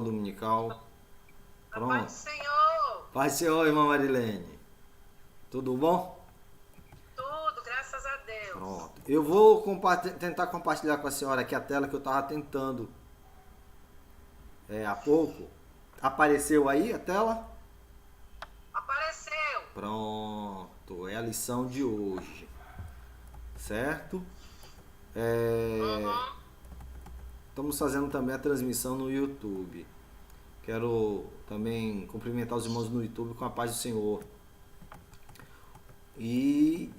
Dominical. A paz Pronto. do Senhor, Paz do Senhor, irmã Marilene. Tudo bom? tudo, graças a Deus. Pronto. Eu vou tentar compartilhar com a senhora aqui a tela que eu estava tentando há pouco. Apareceu aí a tela? Apareceu. Pronto. É a lição de hoje. Certo? É, Uhum. Estamos fazendo também a transmissão no YouTube. Quero também cumprimentar os irmãos no YouTube com a paz do Senhor. E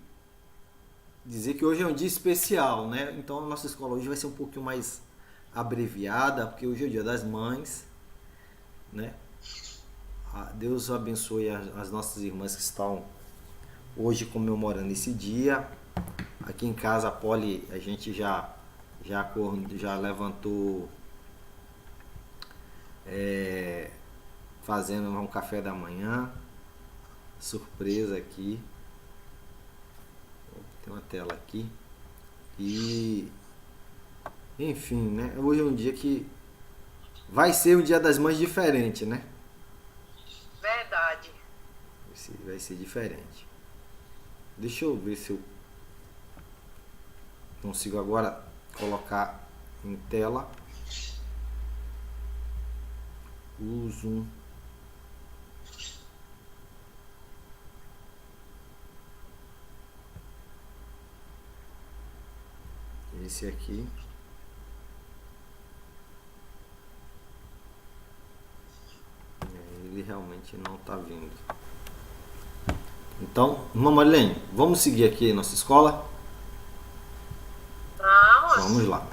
dizer que hoje é um dia especial, né? Então a nossa escola hoje vai ser um pouquinho mais abreviada, porque hoje é o Dia das Mães, né? Deus abençoe as nossas irmãs que estão hoje comemorando esse dia. Aqui em casa, a Polly, a gente já levantou fazendo um café da manhã, surpresa aqui. Tem uma tela aqui. E enfim, né? Hoje é um dia que vai ser um Dia das Mães diferente, né? Verdade. Vai ser diferente. Deixa eu ver se eu consigo agora colocar em tela o zoom. Esse aqui. Ele realmente não está vindo. Então, irmã Marilene, vamos seguir aqui a nossa escola? Vamos Vamos. lá.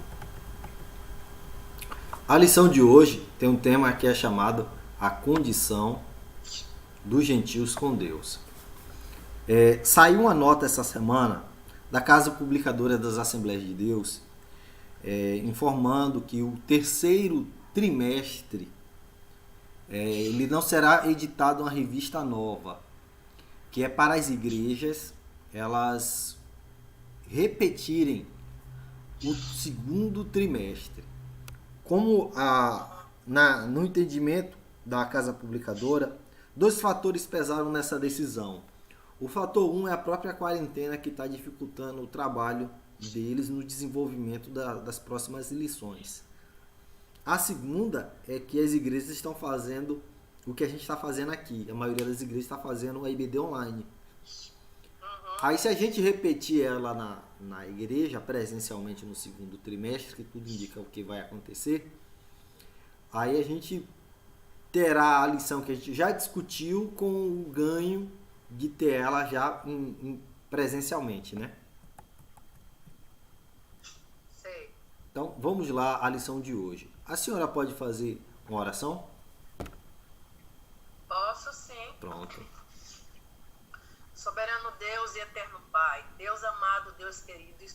A lição de hoje tem um tema que é chamado A Condição dos Gentios com Deus. Saiu uma nota essa semana da Casa Publicadora das Assembleias de Deus, informando que o terceiro trimestre ele não será editado uma revista nova, que é para as igrejas elas repetirem o segundo trimestre. Como no entendimento da Casa Publicadora, dois fatores pesaram nessa decisão. O fator 1 é a própria quarentena que está dificultando o trabalho deles no desenvolvimento das próximas lições. A segunda é que as igrejas estão fazendo o que a gente está fazendo aqui. A maioria das igrejas está fazendo a IBD online. Aí se a gente repetir ela na igreja, presencialmente no segundo trimestre, que tudo indica o que vai acontecer, aí a gente terá a lição que a gente já discutiu com o ganho de ter ela já presencialmente, né? Sei. Então vamos lá a lição de hoje. A senhora pode fazer uma oração? Posso sim. Pronto. Soberano Deus e eterno Pai, Deus amado, Deus querido,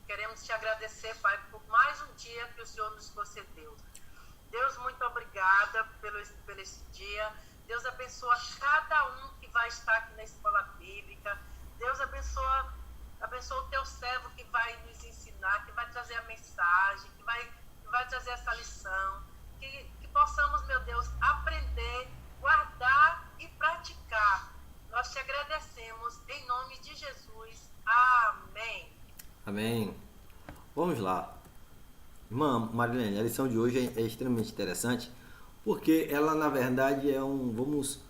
queremos te agradecer, Pai, por mais um dia que o Senhor nos concedeu. Deus, muito obrigada pelo esse dia. Deus abençoa cada um que vai estar aqui na escola bíblica. Deus abençoa o teu servo que vai nos ensinar, que vai trazer a mensagem, que vai trazer essa lição. Que possamos, meu Deus, aprender, guardar e praticar. Nós te agradecemos em nome de Jesus. Amém. Amém. Vamos lá. Irmã Marilene, a lição de hoje é extremamente interessante porque ela na verdade vamos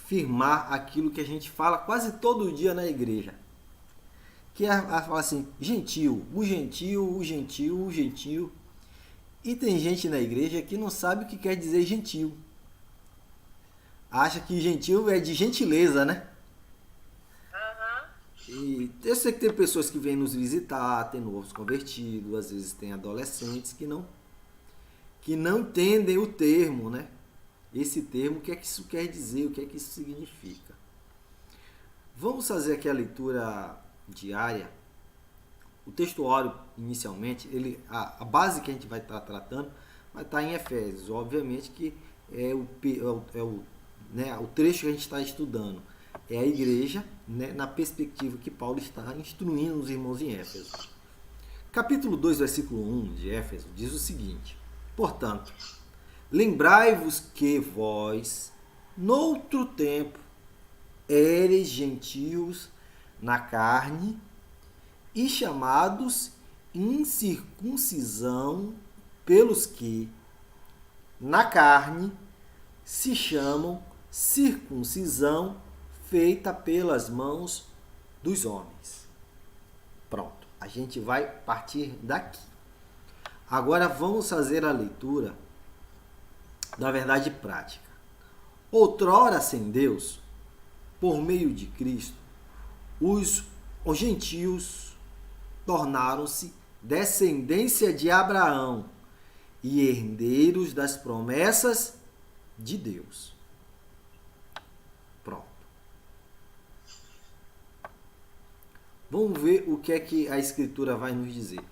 firmar aquilo que a gente fala quase todo dia na igreja, que é falar assim, gentil, o gentil, o gentil, o gentil. E tem gente na igreja que não sabe o que quer dizer gentil. Acha que gentil é de gentileza, né? Uhum. E eu sei que tem pessoas que vêm nos visitar, tem novos convertidos, às vezes tem adolescentes que não entendem o termo, né? Esse termo, o que é que isso quer dizer, o que é que isso significa. Vamos fazer aqui a leitura diária. O textuário, inicialmente, a base que a gente vai estar tratando vai estar em Efésios. Obviamente que o trecho que a gente está estudando é a igreja, né, na perspectiva que Paulo está instruindo os irmãos em Éfeso. Capítulo 2, versículo 1 de Éfeso diz o seguinte: portanto, Lembrai-vos que vós, noutro tempo, éreis gentios na carne e chamados incircuncisão pelos que, na carne, se chamam circuncisão feita pelas mãos dos homens. Pronto, a gente vai partir daqui. Agora vamos fazer a leitura da verdade prática. Outrora, sem Deus, por meio de Cristo, os gentios tornaram-se descendência de Abraão e herdeiros das promessas de Deus. Pronto. Vamos ver o que é que a Escritura vai nos dizer.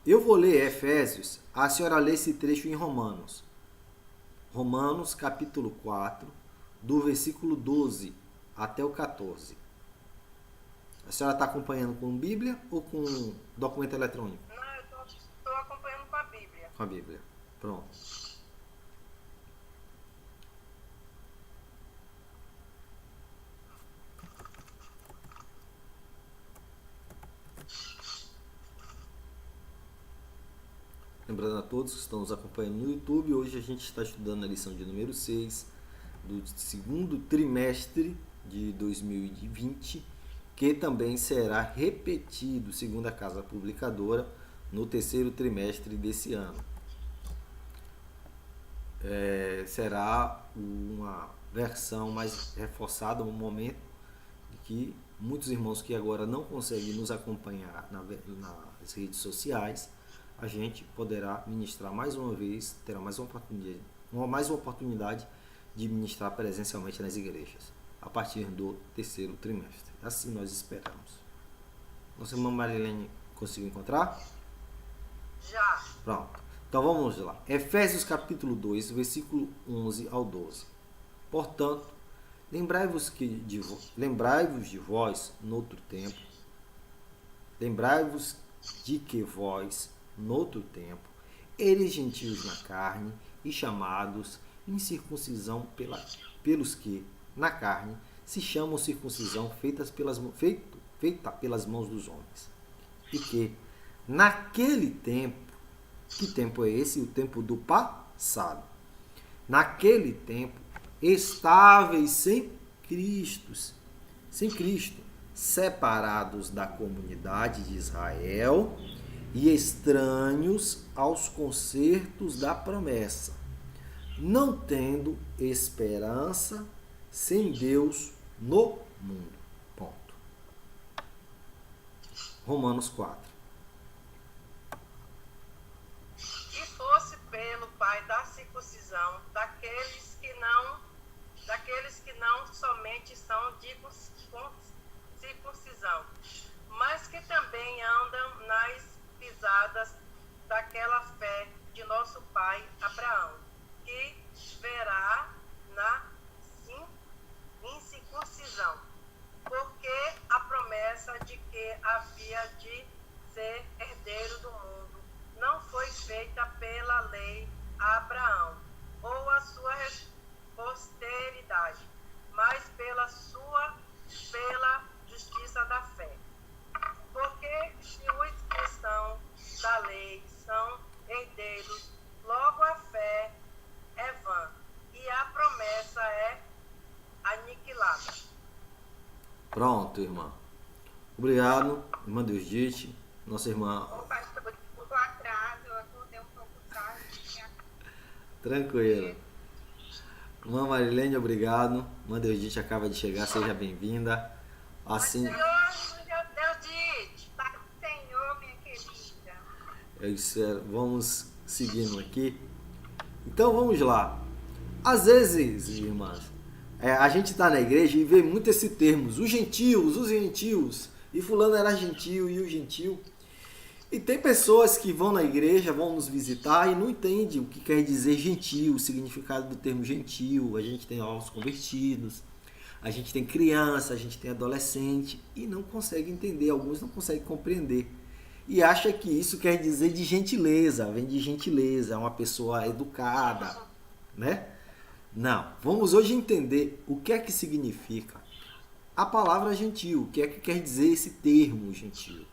Eu vou ler Efésios, a senhora lê esse trecho em Romanos. Romanos, capítulo 4, do versículo 12 até o 14. A senhora está acompanhando com Bíblia ou com documento eletrônico? Não, eu estou acompanhando com a Bíblia. Com a Bíblia. Pronto. Lembrando a todos que estão nos acompanhando no YouTube, hoje a gente está estudando a lição de número 6 do segundo trimestre de 2020, que também será repetido, segundo a Casa Publicadora, no terceiro trimestre desse ano. Será uma versão mais reforçada, um momento em que muitos irmãos que agora não conseguem nos acompanhar nas redes sociais, a gente poderá ministrar mais uma vez, terá mais uma oportunidade de ministrar presencialmente nas igrejas, a partir do terceiro trimestre. Assim nós esperamos. Nossa irmã Marilene conseguiu encontrar? Já. Pronto. Então vamos lá. Efésios capítulo 2, versículo 11 ao 12. Portanto, lembrai-vos de vós noutro tempo. Lembrai-vos de que vós, noutro tempo, eres gentios na carne e chamados incircuncisão pelos que, na carne, se chamam circuncisão feita pelas mãos dos homens. E que, naquele tempo, que tempo é esse? O tempo do passado. Naquele tempo, estáveis sem Cristo, separados da comunidade de Israel e estranhos aos concertos da promessa, não tendo esperança sem Deus no mundo. Ponto. Romanos 4. E fosse pelo Pai da circuncisão daqueles que não somente são de circuncisão, mas que também andam nas pisadas daquela fé de nosso pai Abraão, que verá na incircuncisão, porque a promessa de que havia de ser herdeiro do mundo não foi feita pela lei a Abraão ou a sua posteridade, mas pela justiça da fé. Porque se os que são da lei são herdeiros, logo a fé é vã e a promessa é aniquilada. Pronto, irmã. Obrigado, irmã Deusdite, nossa irmã. Opa, desculpa o atraso, eu acordei um pouco tarde. Tranquilo. Irmã Marilene, obrigado. Irmã Deusdite acaba de chegar, seja bem-vinda. Assim, Deusdite, Pai do Senhor, minha querida. vamos seguindo aqui. Então vamos lá. Às vezes, irmãs, a gente está na igreja e vê muito esse termo, os gentios, e fulano era gentil e o gentil. E tem pessoas que vão na igreja, vão nos visitar e não entendem o que quer dizer gentil, o significado do termo gentil. A gente tem novos convertidos, a gente tem criança, a gente tem adolescente e não consegue entender, alguns não conseguem compreender. E acha que isso quer dizer de gentileza, vem de gentileza, é uma pessoa educada, né? Não, vamos hoje entender o que é que significa a palavra gentio, o que é que quer dizer esse termo gentio.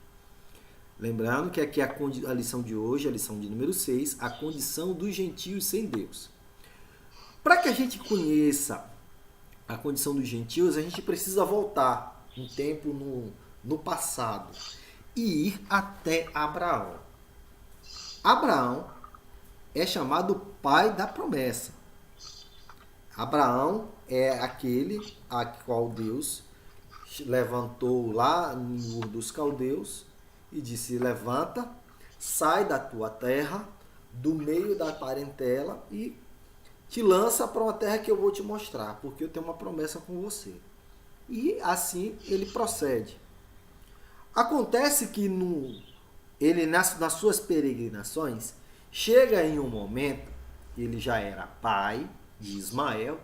Lembrando que aqui a lição de hoje, a lição de número 6, a condição dos gentios sem Deus. Para que a gente conheça a condição dos gentios, a gente precisa voltar um tempo no passado e ir até Abraão. Abraão é chamado pai da promessa. Abraão é aquele a qual Deus levantou lá no Ur dos Caldeus e disse: levanta, sai da tua terra, do meio da parentela e te lança para uma terra que eu vou te mostrar, porque eu tenho uma promessa com você. E assim ele procede. Acontece que ele nas suas peregrinações chega em um momento, ele já era pai de Ismael,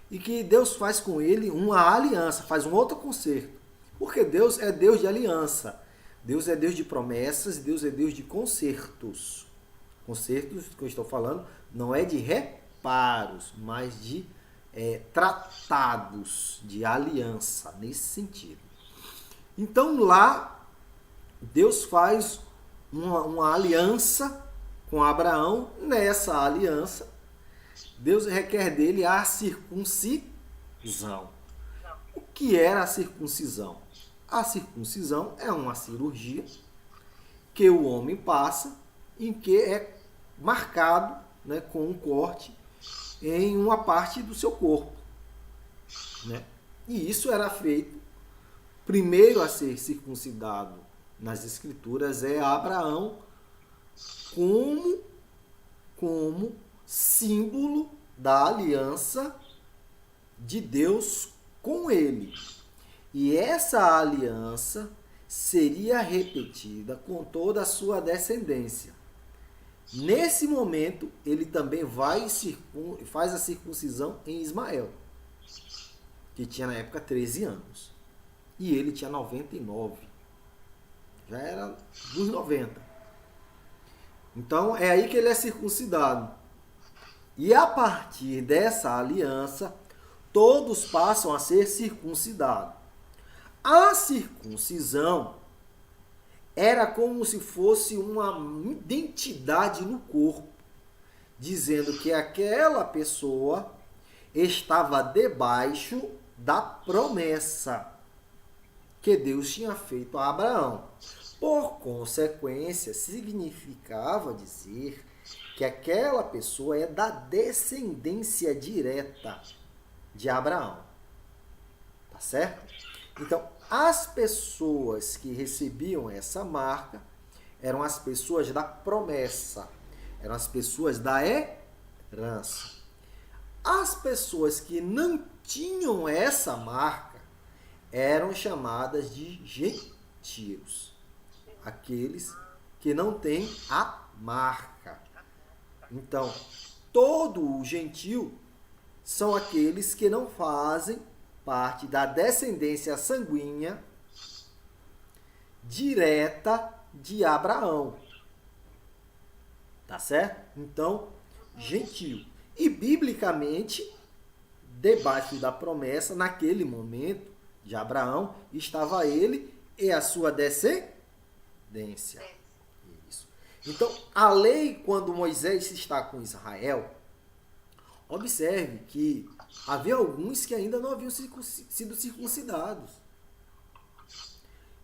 e que Deus faz com ele uma aliança, faz um outro concerto. Porque Deus é Deus de aliança. Deus é Deus de promessas, Deus é Deus de concertos. Concertos que eu estou falando não é de reparos, mas de tratados, de aliança, nesse sentido. Então lá, Deus faz uma aliança com Abraão. Nessa aliança, Deus requer dele a circuncisão. O que era a circuncisão? A circuncisão é uma cirurgia que o homem passa, em que é marcado, né, com um corte em uma parte do seu corpo, né? E isso era feito, primeiro a ser circuncidado nas Escrituras é Abraão, como símbolo da aliança de Deus com ele. E essa aliança seria repetida com toda a sua descendência. Nesse momento, ele também faz a circuncisão em Ismael, que tinha na época 13 anos. E ele tinha 99. Já era dos 90. Então, é aí que ele é circuncidado. E a partir dessa aliança, todos passam a ser circuncidados. A circuncisão era como se fosse uma identidade no corpo, dizendo que aquela pessoa estava debaixo da promessa que Deus tinha feito a Abraão. Por consequência, significava dizer que aquela pessoa é da descendência direta de Abraão. Tá certo? Então, as pessoas que recebiam essa marca eram as pessoas da promessa, eram as pessoas da herança. As pessoas que não tinham essa marca eram chamadas de gentios, aqueles que não têm a marca. Então, todo o gentio são aqueles que não fazem parte da descendência sanguínea direta de Abraão. Tá certo? Então, gentio. E biblicamente, debaixo da promessa, naquele momento de Abraão, estava ele e a sua descendência. Isso. Então, a lei, quando Moisés está com Israel, observe que havia alguns que ainda não haviam sido circuncidados.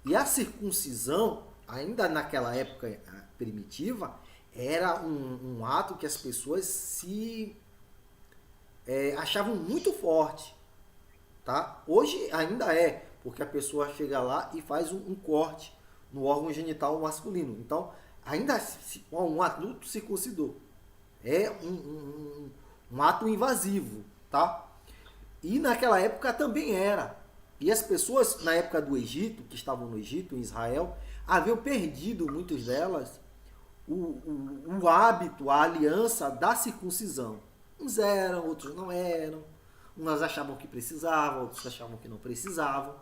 E a circuncisão, ainda naquela época primitiva, era um ato que as pessoas se achavam muito forte. Tá? Hoje ainda é, porque a pessoa chega lá e faz um corte no órgão genital masculino. Então, ainda um adulto circuncidou. É um ato invasivo. Tá? E naquela época também era. E as pessoas, na época do Egito, que estavam no Egito, em Israel, haviam perdido, muitas delas, o hábito, a aliança da circuncisão. Uns eram, outros não eram. Uns achavam que precisavam, outros achavam que não precisavam.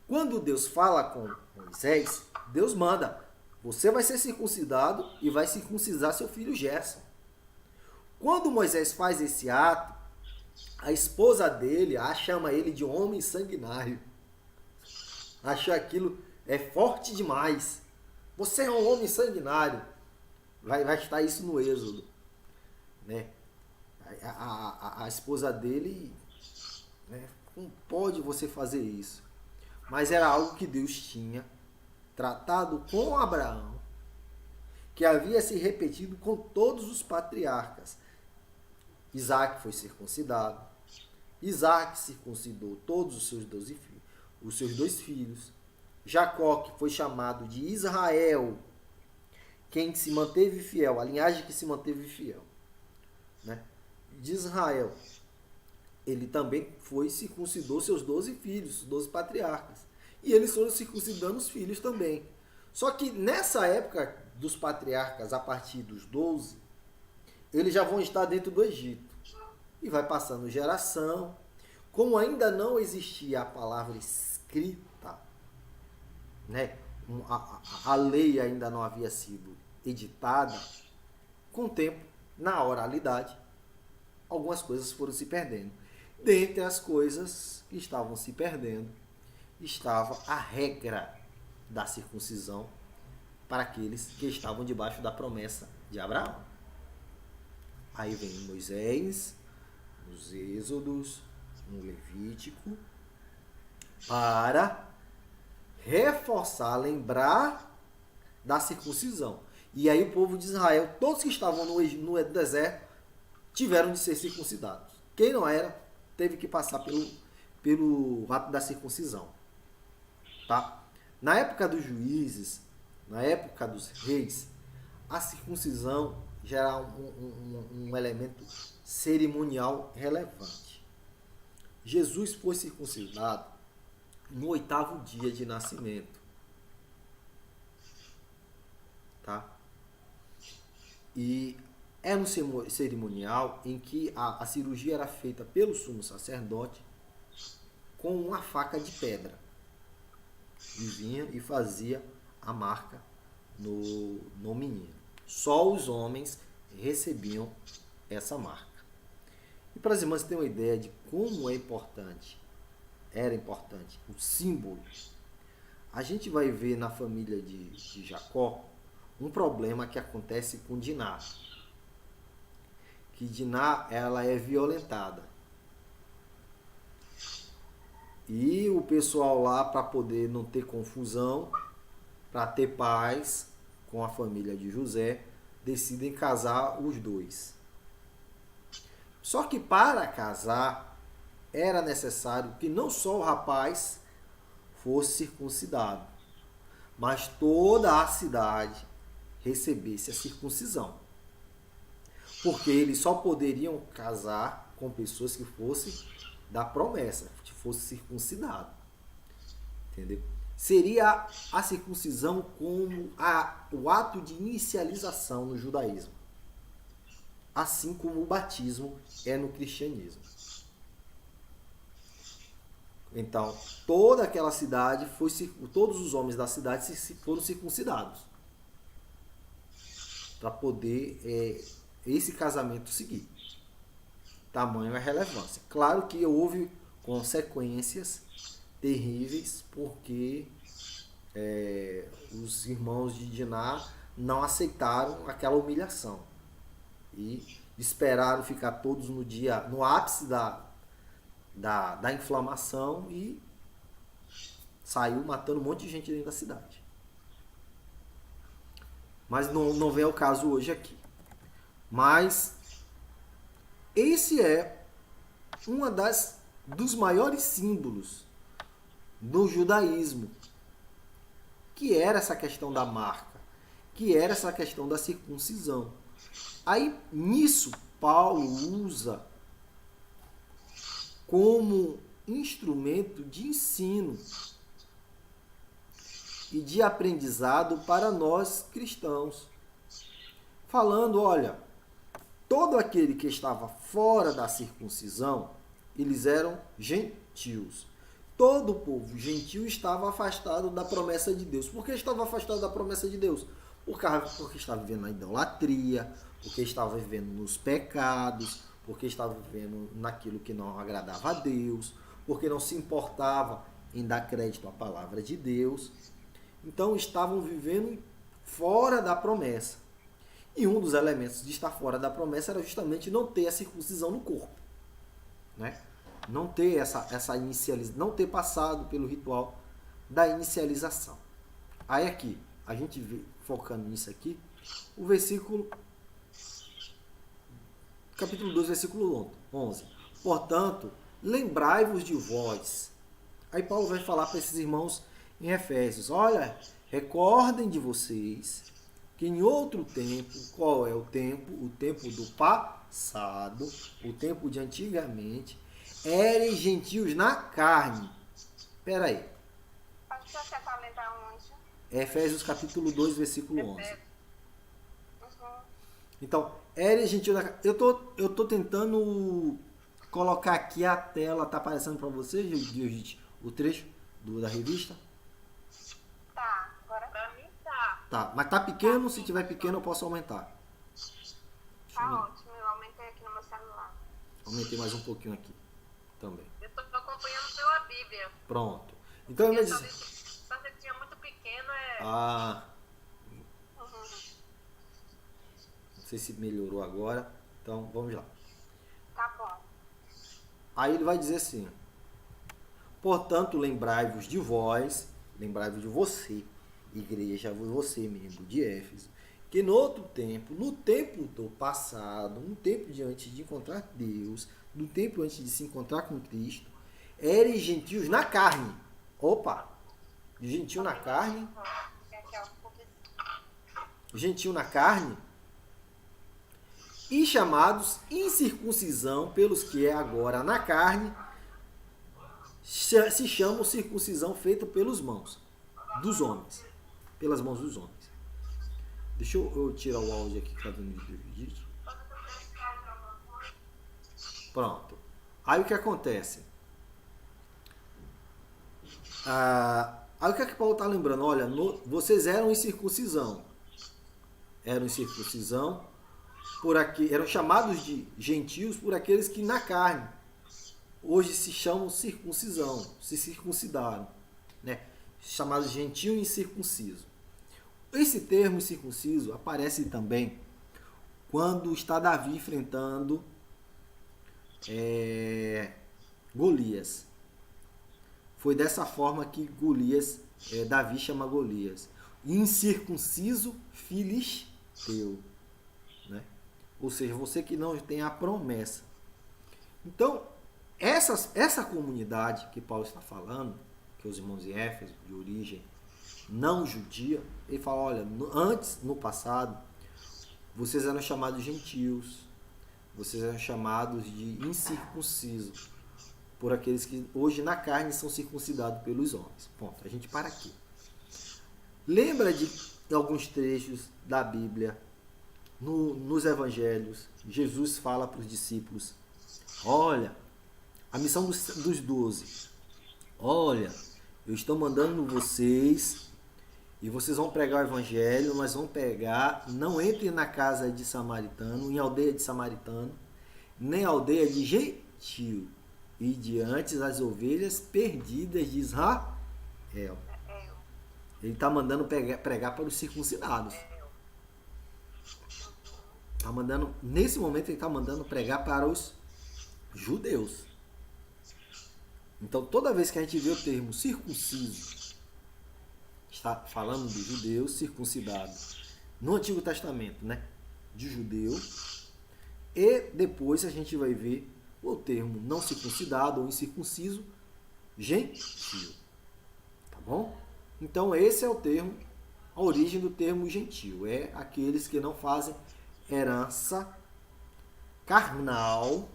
Quando Deus fala com Moisés, Deus manda: você vai ser circuncidado e vai circuncidar seu filho Gerson. Quando Moisés faz esse ato, a esposa dele chama ele de homem sanguinário. Acha aquilo forte demais. Você é um homem sanguinário. Vai estar isso no Êxodo, né? A esposa dele, né? Como pode você fazer isso? Mas era algo que Deus tinha tratado com Abraão, que havia se repetido com todos os patriarcas. Isaac foi circuncidado. Isaac circuncidou todos os seus 12 filhos, os seus 2 filhos. Jacó, que foi chamado de Israel, quem se manteve fiel, a linhagem que se manteve fiel, né? De Israel, ele também foi e circuncidou seus 12 filhos, os 12 patriarcas. E eles foram circuncidando os filhos também. Só que nessa época dos patriarcas, a partir dos 12, eles já vão estar dentro do Egito. E vai passando geração. Como ainda não existia a palavra escrita, né? A lei ainda não havia sido editada, com o tempo, na oralidade, algumas coisas foram se perdendo. Dentre as coisas que estavam se perdendo, estava a regra da circuncisão para aqueles que estavam debaixo da promessa de Abraão. Aí vem Moisés, nos Êxodos, no Levítico, para reforçar, lembrar da circuncisão. E aí o povo de Israel, todos que estavam no deserto, tiveram de ser circuncidados. Quem não era, teve que passar pelo ato da circuncisão. Tá? Na época dos juízes, na época dos reis, a circuncisão já era um elemento cerimonial relevante. Jesus foi circuncidado no 8º dia de nascimento. Tá? E era um cerimonial em que a cirurgia era feita pelo sumo sacerdote com uma faca de pedra. E vinha e fazia a marca no menino. Só os homens recebiam essa marca. E para as irmãs terem uma ideia de como era importante o símbolo, a gente vai ver na família de Jacó um problema que acontece com Diná. Que Diná, ela é violentada. E o pessoal lá, para poder não ter confusão, para ter paz com a família de José, decidem casar os dois. Só que para casar, era necessário que não só o rapaz fosse circuncidado, mas toda a cidade recebesse a circuncisão. Porque eles só poderiam casar com pessoas que fossem da promessa, que fosse circuncidado. Entendeu? Seria a circuncisão como o ato de inicialização no judaísmo. Assim como o batismo é no cristianismo. Então, toda aquela cidade, todos os homens da cidade foram circuncidados. Para poder esse casamento seguir. Tamanho é relevância. Claro que houve consequências terríveis, porque os irmãos de Diná não aceitaram aquela humilhação e esperaram ficar todos no ápice da inflamação e saiu matando um monte de gente dentro da cidade. Mas não vem ao caso hoje aqui. Mas esse é dos maiores símbolos do judaísmo, que era essa questão da marca, que era essa questão da circuncisão. Aí, nisso, Paulo usa como instrumento de ensino e de aprendizado para nós cristãos. Falando, olha, todo aquele que estava fora da circuncisão, eles eram gentios. Todo o povo gentil estava afastado da promessa de Deus. Por que estava afastado da promessa de Deus? Porque estava vivendo na idolatria, porque estavam vivendo nos pecados, porque estavam vivendo naquilo que não agradava a Deus, porque não se importava em dar crédito à palavra de Deus. Então estavam vivendo fora da promessa. E um dos elementos de estar fora da promessa era justamente não ter a circuncisão no corpo, né? Não ter essa inicialização, não ter passado pelo ritual da inicialização. Aí aqui, a gente vê, focando nisso aqui, o versículo, capítulo 2, versículo 11. Portanto, lembrai-vos de vós. Aí Paulo vai falar para esses irmãos em Efésios, olha, recordem de vocês que em outro tempo, qual é o tempo? O tempo do passado, o tempo de antigamente, eram gentios na carne. Espera aí. Pode ser você lembrar onde? Efésios capítulo 2, versículo 11. Uhum. Então, eram gentios na carne. Eu tô tentando colocar aqui a tela, tá aparecendo para vocês, Judite, o trecho da revista? Tá, agora Pra mim tá. Tá, mas tá pequeno, se tiver pequeno eu posso aumentar. tá ótimo. Eu aumentei aqui no meu celular. Aumentei mais um pouquinho aqui também. Eu tô acompanhando pela Bíblia. Pronto. Então ele vai Essa dizer... letrinha muito pequena é. Ah, Uhum. não sei se melhorou agora. Então vamos lá. Tá bom. Aí ele vai dizer assim: portanto, lembrai-vos de vós, lembrai-vos de você, igreja, você, membro de Éfeso, que no outro tempo, no tempo do passado, no tempo de antes de encontrar Deus, no tempo antes de se encontrar com Cristo, eram gentios na carne. Opa! Gentio na carne. Aqui é um pouquinho. Gentio na carne. E chamados incircuncisão pelos que é agora na carne, se chamam circuncisão feita pelos mãos dos homens. Pelas mãos dos homens. Deixa eu tirar o áudio aqui que está dando vídeo. Pronto. Aí o que acontece? Aí o que é que Paulo está lembrando? Olha, vocês eram incircuncisão. Eram incircuncisão eram chamados de gentios por aqueles que na carne hoje se chamam circuncisão, se circuncidaram, né? Chamados gentio e incircunciso. Esse termo circunciso aparece também quando está Davi enfrentando Golias. Foi dessa forma que Davi chama Golias. Incircunciso filisteu. Né? Ou seja, você que não tem a promessa. Então, essa comunidade que Paulo está falando, que os irmãos de Éfeso, de origem não judia, ele fala, olha, antes, no passado, vocês eram chamados de gentios, vocês eram chamados de incircuncisos, por aqueles que hoje na carne são circuncidados pelos homens. Ponto. A gente para aqui. Lembra de alguns trechos da Bíblia, nos evangelhos, Jesus fala para os discípulos, olha, a missão dos 12, olha, eu estou mandando vocês e vocês vão pregar o evangelho, mas vão pegar, não entrem na casa de samaritano, em aldeia de samaritano, nem aldeia de gentio, e diante as ovelhas perdidas de Israel. Ele está mandando pregar para os circuncidados. Tá mandando, nesse momento ele está mandando pregar para os judeus. Então toda vez que a gente vê o termo circunciso, está falando de judeus circuncidados. No Antigo Testamento, né? De judeu. E depois a gente vai ver o termo não circuncidado ou incircunciso, gentio. Tá bom? Então esse é o termo, a origem do termo gentio. É aqueles que não fazem herança carnal,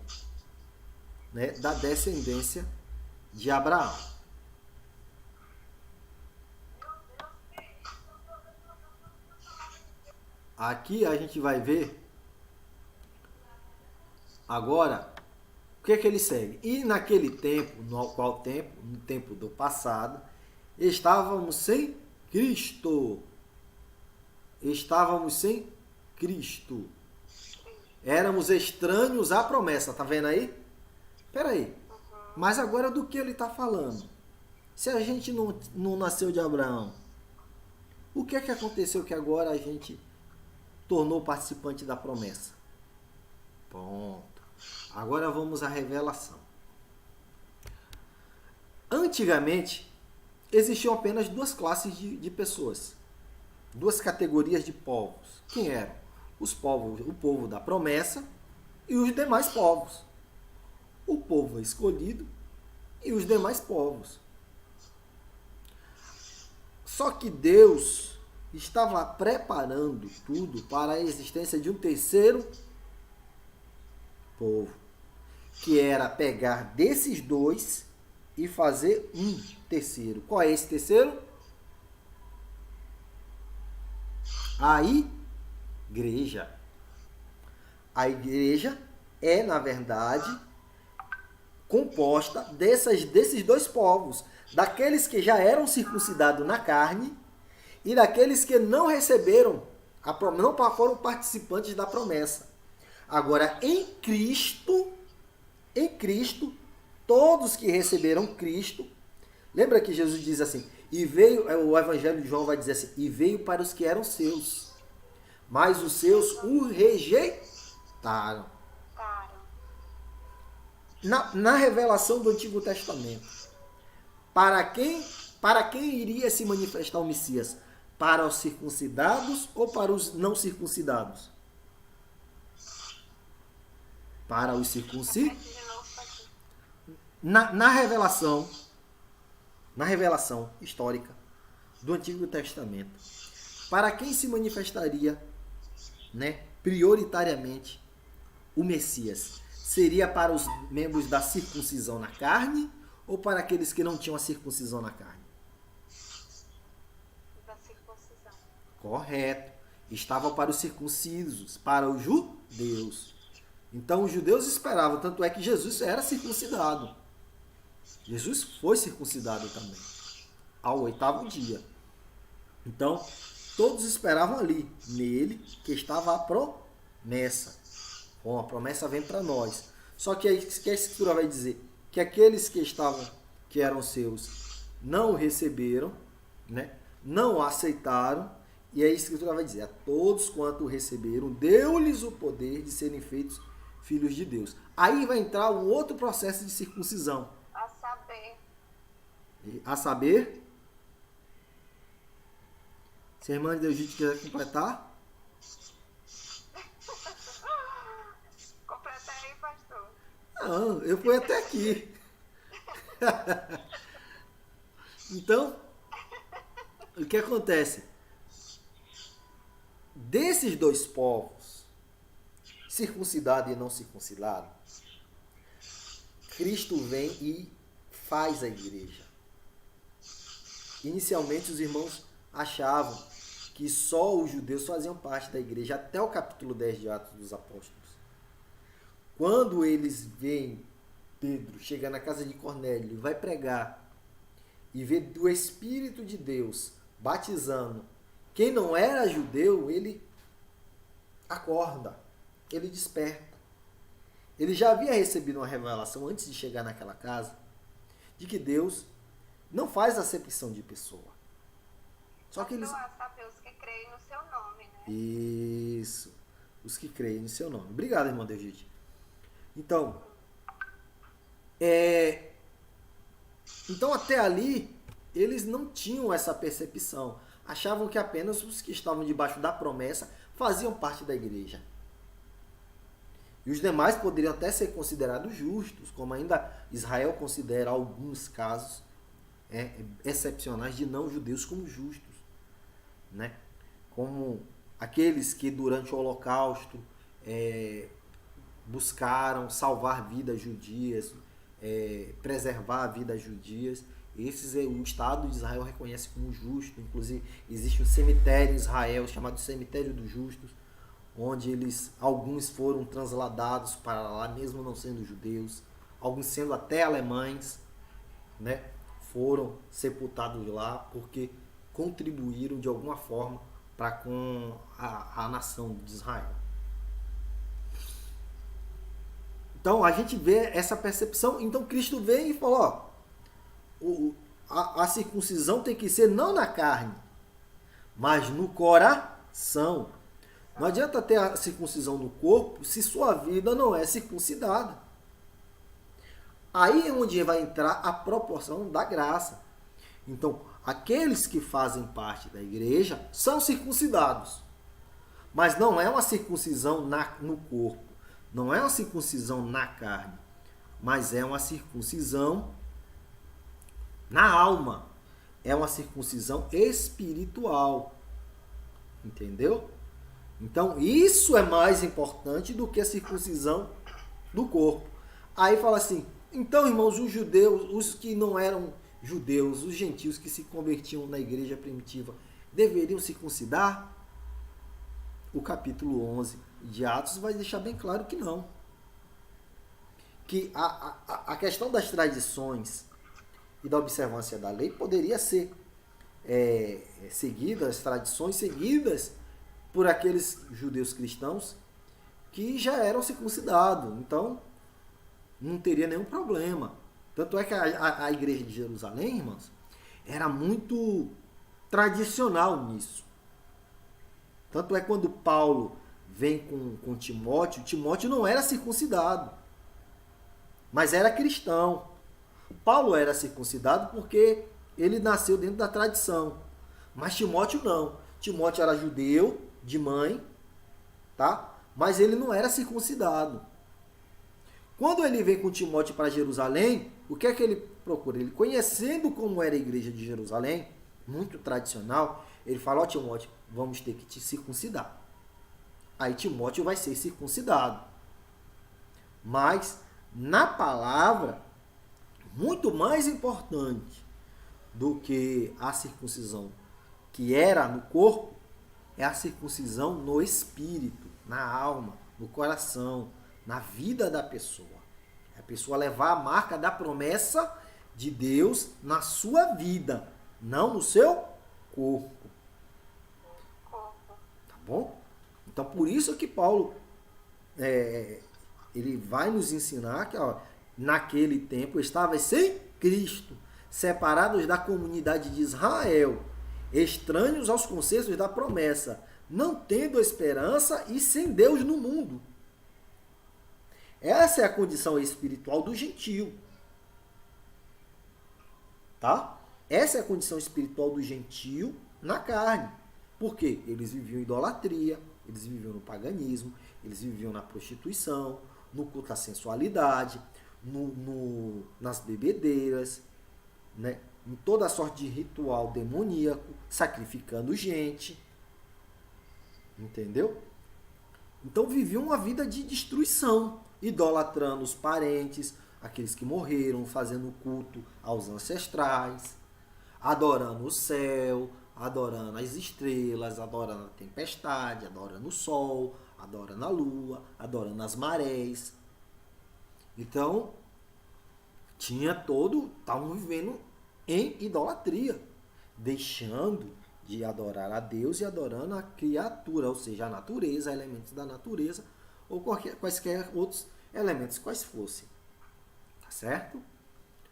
né, da descendência de Abraão. Aqui a gente vai ver agora o que é que ele segue. E naquele tempo, no tempo do passado, estávamos sem Cristo. Estávamos sem Cristo. Éramos estranhos à promessa, tá vendo aí? Espera aí. Mas agora do que ele está falando? Se a gente não nasceu de Abraão, o que é que aconteceu que agora a gente tornou participante da promessa? Ponto. Agora vamos à revelação. Antigamente, existiam apenas duas classes de pessoas. Duas categorias de povos. Quem eram? O povo da promessa e os demais povos. O povo escolhido e os demais povos. Só que Deus estava preparando tudo para a existência de um terceiro povo, que era pegar desses dois e fazer um terceiro. Qual é esse terceiro? A igreja. A igreja é, na verdade, composta desses dois povos, daqueles que já eram circuncidados na carne e daqueles que não receberam, não foram participantes da promessa. Agora, em Cristo, todos que receberam Cristo, lembra que Jesus diz assim, e veio, o Evangelho de João vai dizer assim, e veio para os que eram seus, mas os seus o rejeitaram. Na revelação do Antigo Testamento, para quem iria se manifestar o Messias? Para os circuncidados ou para os não circuncidados? Para os circuncidados. Na revelação histórica do Antigo Testamento, para quem se manifestaria, né, prioritariamente o Messias? Seria para os membros da circuncisão na carne ou para aqueles que não tinham a circuncisão na carne? Da circuncisão. Correto. Estava para os circuncisos, para os judeus. Então os judeus esperavam, tanto é que Jesus era circuncidado. Jesus foi circuncidado também, ao 8º dia. Então, todos esperavam ali, nele, que estava a promessa. Bom, a promessa vem para nós. Só que a Escritura vai dizer que aqueles que eram seus, não o receberam, né? Não o aceitaram, e a Escritura vai dizer, a todos quanto o receberam, deu-lhes o poder de serem feitos filhos de Deus. Aí vai entrar um outro processo de circuncisão. A saber. A saber, se a irmã de Deus quiser completar. Completa aí, pastor. Não, eu fui até aqui. Então, o que acontece? Desses dois povos, circuncidado e não circuncidado, Cristo vem e faz a igreja. Inicialmente os irmãos achavam que só os judeus faziam parte da igreja, até o capítulo 10 de Atos dos Apóstolos. Quando eles veem Pedro chegar na casa de Cornélio, vai pregar e vê o Espírito de Deus batizando quem não era judeu, ele acorda, ele desperta. Ele já havia recebido uma revelação antes de chegar naquela casa de que Deus não faz acepção de pessoa. Só que eles... saber os que creem no seu nome, né? Isso, os que creem no seu nome. Obrigado, irmão David. Então, então até ali, eles não tinham essa percepção. Achavam que apenas os que estavam debaixo da promessa faziam parte da igreja. E os demais poderiam até ser considerados justos, como ainda Israel considera alguns casos excepcionais de não-judeus como justos. Né? Como aqueles que durante o Holocausto buscaram salvar vidas judias, preservar vidas judias. Esses o Estado de Israel reconhece como justo. Inclusive, existe um cemitério em Israel chamado Cemitério dos Justos, onde alguns foram transladados para lá, mesmo não sendo judeus, alguns sendo até alemães, né? Foram sepultados lá porque contribuíram de alguma forma para com a nação de Israel. Então a gente vê essa percepção. Então Cristo vem e falou, a circuncisão tem que ser não na carne, mas no coração. Não adianta ter a circuncisão no corpo se sua vida não é circuncidada. Aí é onde vai entrar a proporção da graça. Então, aqueles que fazem parte da igreja são circuncidados. Mas não é uma circuncisão no corpo. Não é uma circuncisão na carne. Mas é uma circuncisão na alma. É uma circuncisão espiritual. Entendeu? Então, isso é mais importante do que a circuncisão do corpo. Aí fala assim, então, irmãos, os judeus, os que não eram judeus, os gentios que se convertiam na igreja primitiva, deveriam circuncidar? O capítulo 11 de Atos vai deixar bem claro que não. Que a questão das tradições e da observância da lei poderia ser seguidas, tradições seguidas por aqueles judeus cristãos que já eram circuncidados. Então, não teria nenhum problema. Tanto é que a igreja de Jerusalém, irmãos, era muito tradicional nisso. Tanto é que quando Paulo vem com Timóteo, Timóteo não era circuncidado, mas era cristão. Paulo era circuncidado porque ele nasceu dentro da tradição, mas Timóteo não. Timóteo era judeu, de mãe, tá? Mas ele não era circuncidado. Quando ele vem com Timóteo para Jerusalém, o que é que ele procura? Ele, conhecendo como era a igreja de Jerusalém, muito tradicional, ele fala, ó Timóteo, vamos ter que te circuncidar. Aí Timóteo vai ser circuncidado. Mas, na palavra, muito mais importante do que a circuncisão que era no corpo, é a circuncisão no espírito, na alma, no coração, na vida da pessoa. É a pessoa levar a marca da promessa de Deus na sua vida, não no seu corpo. Tá bom? Então, por isso que Paulo ele vai nos ensinar que naquele tempo estavam sem Cristo, separados da comunidade de Israel, estranhos aos conceitos da promessa, não tendo esperança e sem Deus no mundo. Essa é a condição espiritual do gentio. Tá? Essa é a condição espiritual do gentio na carne. Por quê? Eles viviam em idolatria, eles viviam no paganismo, eles viviam na prostituição, no culto à sensualidade, nas bebedeiras, né? Em toda sorte de ritual demoníaco, sacrificando gente. Entendeu? Então viviam uma vida de destruição, idolatrando os parentes, aqueles que morreram, fazendo culto aos ancestrais, adorando o céu, adorando as estrelas, adorando a tempestade, adorando o sol, adorando a lua, adorando as marés. Então, estavam vivendo em idolatria, deixando de adorar a Deus e adorando a criatura, ou seja, a natureza, elementos da natureza, ou quaisquer outros elementos quais fossem. Tá certo?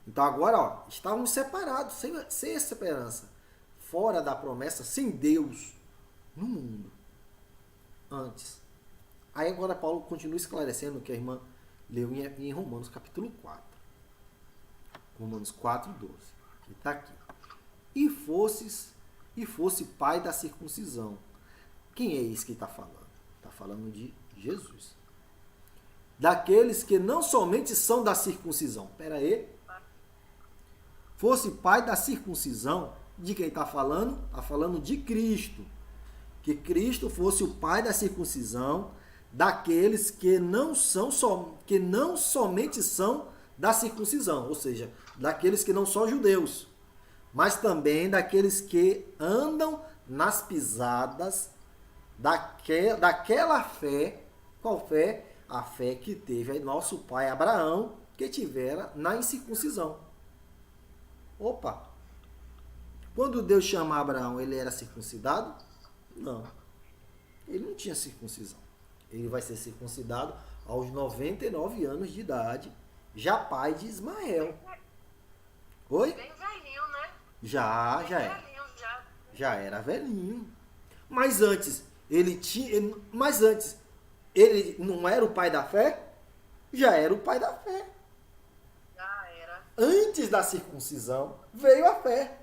Então agora, estávamos separados, sem esperança, fora da promessa, sem Deus no mundo. Antes. Aí agora Paulo continua esclarecendo o que a irmã leu em Romanos capítulo 4. Romanos 4:12. Que está aqui. E fosse pai da circuncisão. Quem é esse que está falando? Está falando de Jesus. Daqueles que não somente são da circuncisão. Espera aí. Fosse pai da circuncisão. De quem está falando? Está falando de Cristo. Que Cristo fosse o pai da circuncisão daqueles que não somente são da circuncisão. Ou seja, daqueles que não são judeus. Mas também daqueles que andam nas pisadas daquela fé. Qual fé? A fé que teve nosso pai Abraão, que tivera na incircuncisão. Opa! Quando Deus chama Abraão, ele era circuncidado? Não. Ele não tinha circuncisão. Ele vai ser circuncidado aos 99 anos de idade, já pai de Ismael. Oi? Bem velhinho, né? Já Bem era. velhinho, já. Já era velhinho. Mas antes, ele não era o pai da fé? Já era o pai da fé. Já era. Antes da circuncisão, veio a fé.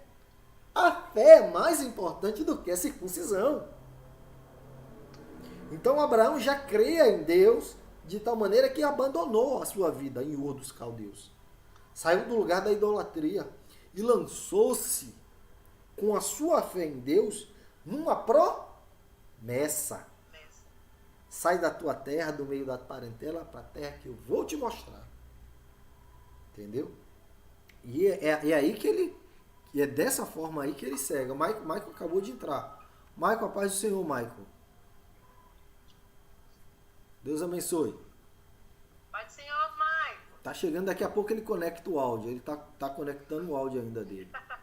A fé é mais importante do que a circuncisão. Então Abraão já cria em Deus de tal maneira que abandonou a sua vida em Ur dos Caldeus. Saiu do lugar da idolatria e lançou-se com a sua fé em Deus numa promessa. Sai da tua terra, do meio da parentela, para a terra que eu vou te mostrar. Entendeu? E é aí que ele... E é dessa forma aí que ele segue. O Michael acabou de entrar. Michael, a paz do Senhor, Michael. Deus abençoe. Pai do Senhor, Mãe. Tá chegando, daqui a pouco ele conecta o áudio. Ele tá conectando o áudio ainda dele. Tá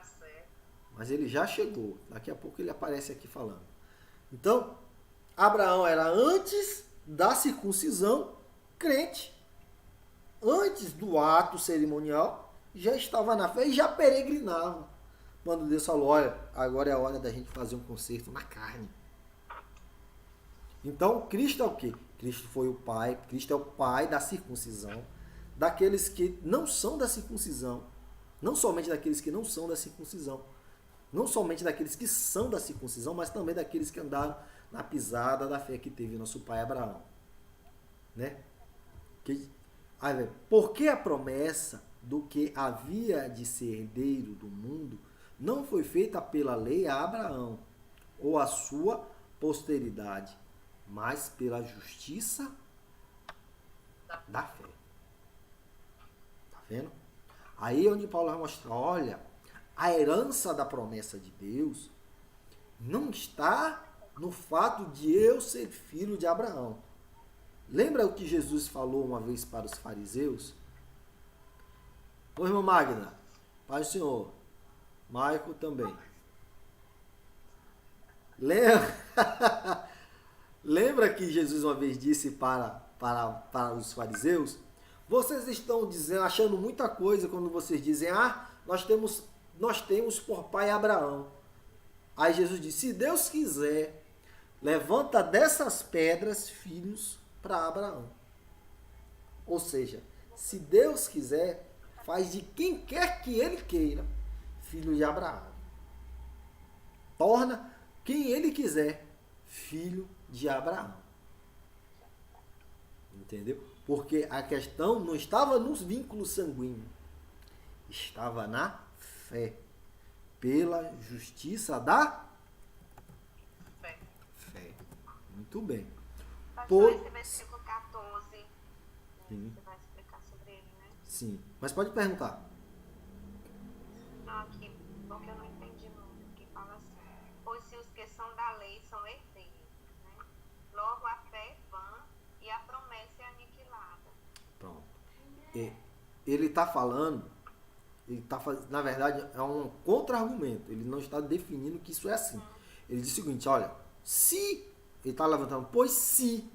certo. Mas ele já chegou. Daqui a pouco ele aparece aqui falando. Então, Abraão era antes da circuncisão crente. Antes do ato cerimonial, já estava na fé e já peregrinava. Quando Deus falou, olha, agora é a hora da gente fazer um concerto na carne. Então, Cristo é o quê? Cristo foi o Pai, Cristo é o Pai da circuncisão, daqueles que não são da circuncisão, não somente daqueles que não são da circuncisão, não somente daqueles que são da circuncisão, mas também daqueles que andaram na pisada da fé que teve nosso pai Abraão. Né? Porque a promessa do que havia de ser herdeiro do mundo não foi feita pela lei a Abraão ou a sua posteridade, mas pela justiça da fé. Tá vendo? Aí é onde Paulo vai mostrar, olha, a herança da promessa de Deus não está no fato de eu ser filho de Abraão. Lembra o que Jesus falou uma vez para os fariseus? Ô, irmã Magna, paz do Senhor. Maico também. Lembra que Jesus uma vez disse para os fariseus? Vocês estão dizendo, achando muita coisa quando vocês dizem, nós temos por pai Abraão. Aí Jesus disse, se Deus quiser, levanta dessas pedras filhos para Abraão. Ou seja, se Deus quiser, faz de quem quer que ele queira filho de Abraão. Torna quem ele quiser filho de Abraão. Entendeu? Porque a questão não estava nos vínculos sanguíneos, estava na fé, pela justiça da fé. Muito bem. Pastor, esse versículo 14, Sim. você vai explicar sobre ele, né? Sim, mas pode perguntar. Não, aqui, porque eu não entendi muito, que fala assim, pois se os que são da lei são herdeiros, né? Logo a fé é vã e a promessa é aniquilada. Pronto. Ele está falando, na verdade, é um contra-argumento. Ele não está definindo que isso é assim. Ele diz o seguinte, olha, se, ele está levantando, pois se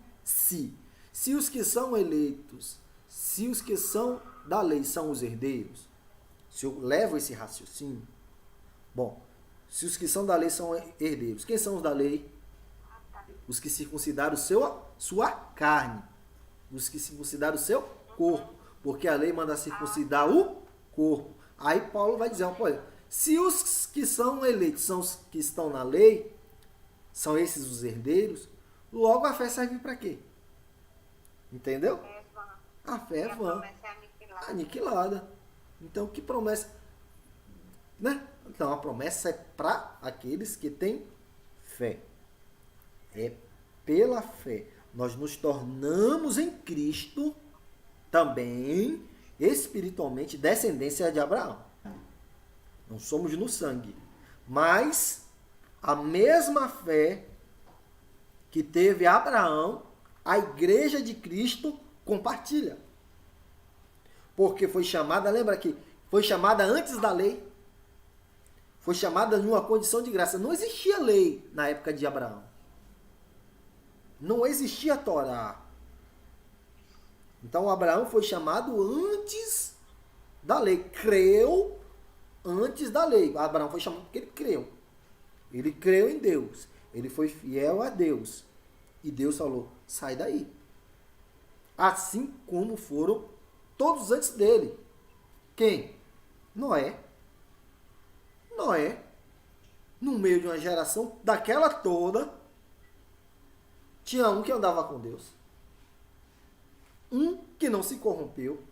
os que são eleitos, se os que são da lei são os herdeiros, se eu levo esse raciocínio, bom, se os que são da lei são herdeiros, quem são os da lei? Os que circuncidaram sua carne, os que circuncidaram o seu corpo, porque a lei manda circuncidar o corpo. Aí Paulo vai dizer, olha, se os que são eleitos são os que estão na lei, são esses os herdeiros, logo a fé serve para quê? Entendeu? É vã. A fé E é a vã, promessa é aniquilada. aniquilada. Então, que promessa? Né? Então, a promessa é para aqueles que têm fé. É pela fé. Nós nos tornamos em Cristo também espiritualmente descendência de Abraão. Não somos no sangue, mas a mesma fé que teve Abraão, a igreja de Cristo compartilha. Porque foi chamada, lembra que foi chamada antes da lei, foi chamada numa condição de graça. Não existia lei na época de Abraão. Não existia Torá. Então Abraão foi chamado antes da lei. Creu antes da lei. Abraão foi chamado porque ele creu. Ele creu em Deus. Ele foi fiel a Deus. E Deus falou, sai daí. Assim como foram todos antes dele. Quem? Noé. Noé, no meio de uma geração daquela toda, tinha um que andava com Deus. Um que não se corrompeu.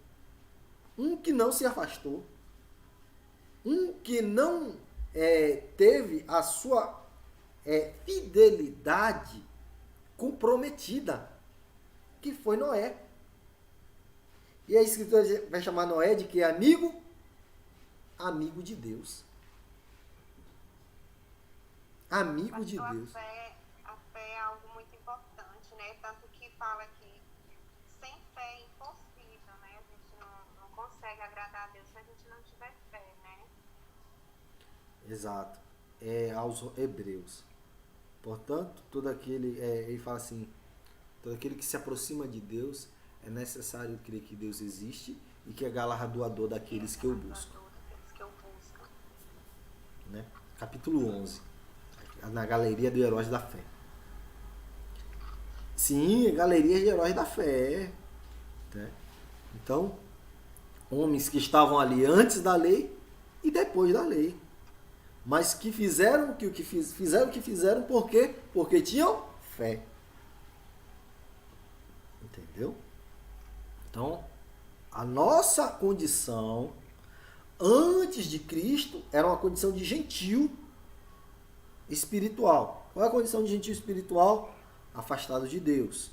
Um que não se afastou. Um que não teve a sua fidelidade comprometida, que foi Noé. E a Escritura vai chamar Noé de que amigo? Amigo de Deus. Amigo de Deus. A fé é algo muito importante, né? Tanto que fala que sem fé é impossível, né? A gente não consegue agradar a Deus se a gente não tiver fé, né? Exato. É aos Hebreus. Portanto, todo aquele, ele fala assim, todo aquele que se aproxima de Deus, é necessário crer que Deus existe e que é galardoador daqueles que o buscam. Né? Capítulo 11. Na galeria de heróis da fé. Sim, galeria de heróis da fé. Né? Então, homens que estavam ali antes da lei e depois da lei. Mas que fizeram o que fizeram por quê? Porque tinham fé. Entendeu? Então, a nossa condição antes de Cristo era uma condição de gentil espiritual. Qual é a condição de gentil espiritual? Afastados de Deus.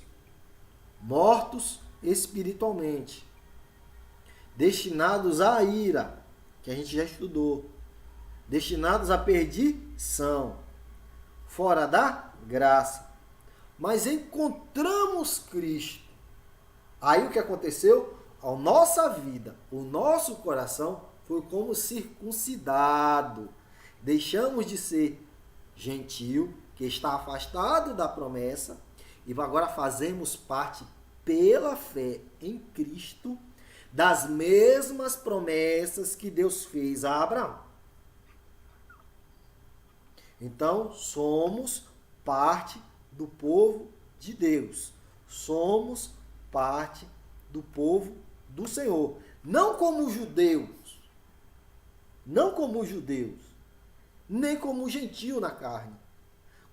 Mortos espiritualmente. Destinados à ira, que a gente já estudou. Destinados à perdição. Fora da graça. Mas encontramos Cristo. Aí o que aconteceu? A nossa vida, o nosso coração foi como circuncidado. Deixamos de ser gentil, que está afastado da promessa, e agora fazemos parte, pela fé em Cristo, das mesmas promessas que Deus fez a Abraão. Então, somos parte do povo de Deus. Somos parte do povo do Senhor. Não como judeus, nem como gentio na carne,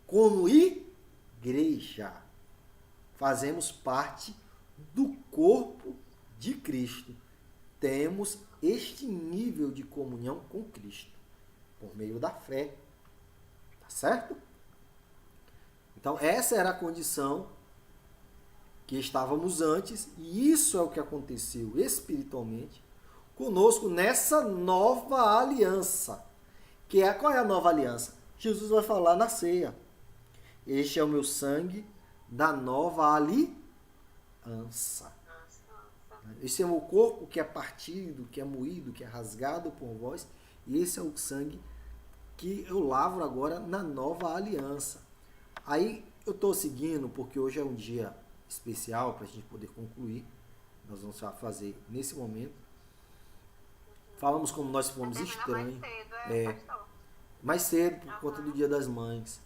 como igreja. Fazemos parte do corpo de Cristo. Temos este nível de comunhão com Cristo, por meio da fé. Tá certo? Então, essa era a condição que estávamos antes, e isso é o que aconteceu espiritualmente conosco nessa nova aliança. Qual é a nova aliança? Jesus vai falar na ceia. Este é o meu sangue da nova aliança. Esse é o meu corpo que é partido, que é moído, que é rasgado por vós. E esse é o sangue que eu lavro agora na nova aliança. Aí eu estou seguindo, porque hoje é um dia especial para a gente poder concluir. Nós vamos fazer nesse momento. Falamos como nós fomos estranhos. Mais cedo, por conta do Dia das Mães.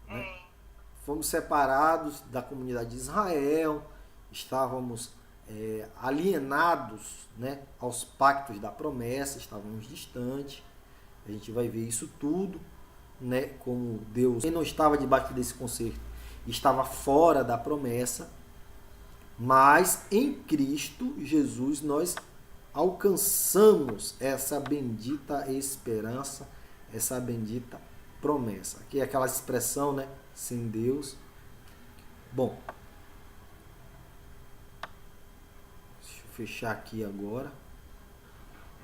Né? Fomos separados da comunidade de Israel, estávamos alienados, né, aos pactos da promessa, estávamos distantes. A gente vai ver isso tudo, né, como Deus, quem não estava debaixo desse concerto, estava fora da promessa, mas em Cristo Jesus nós alcançamos essa bendita esperança, essa bendita promessa. Aqui é aquela expressão, né? Sem Deus. Bom, deixa eu fechar aqui agora.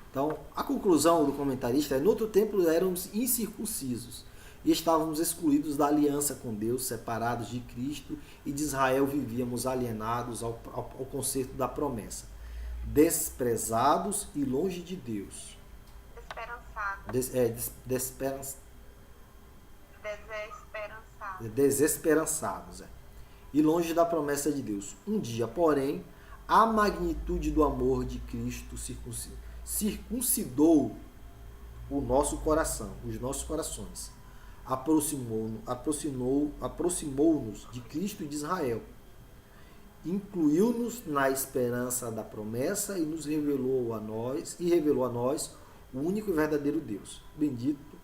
Então, a conclusão do comentarista é: no outro tempo éramos incircuncisos e estávamos excluídos da aliança com Deus, separados de Cristo, e de Israel vivíamos alienados ao concerto da promessa, desprezados e longe de Deus. Desesperançados. E longe da promessa de Deus. Um dia, porém, a magnitude do amor de Cristo circuncidou o nosso coração, os nossos corações. Aproximou-nos de Cristo e de Israel. Incluiu-nos na esperança da promessa e nos revelou a nós o único e verdadeiro Deus. Bendito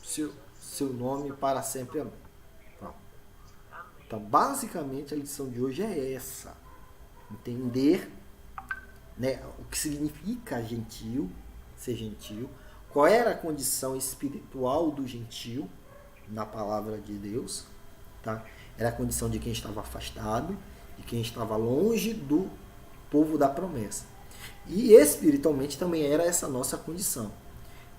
seu nome para sempre. Amém. Então, basicamente, a lição de hoje é essa. Entender, né, o que significa gentil, ser gentil, qual era a condição espiritual do gentil na palavra de Deus, tá? Era a condição de quem estava afastado, de quem estava longe do povo da promessa. E espiritualmente também era essa nossa condição.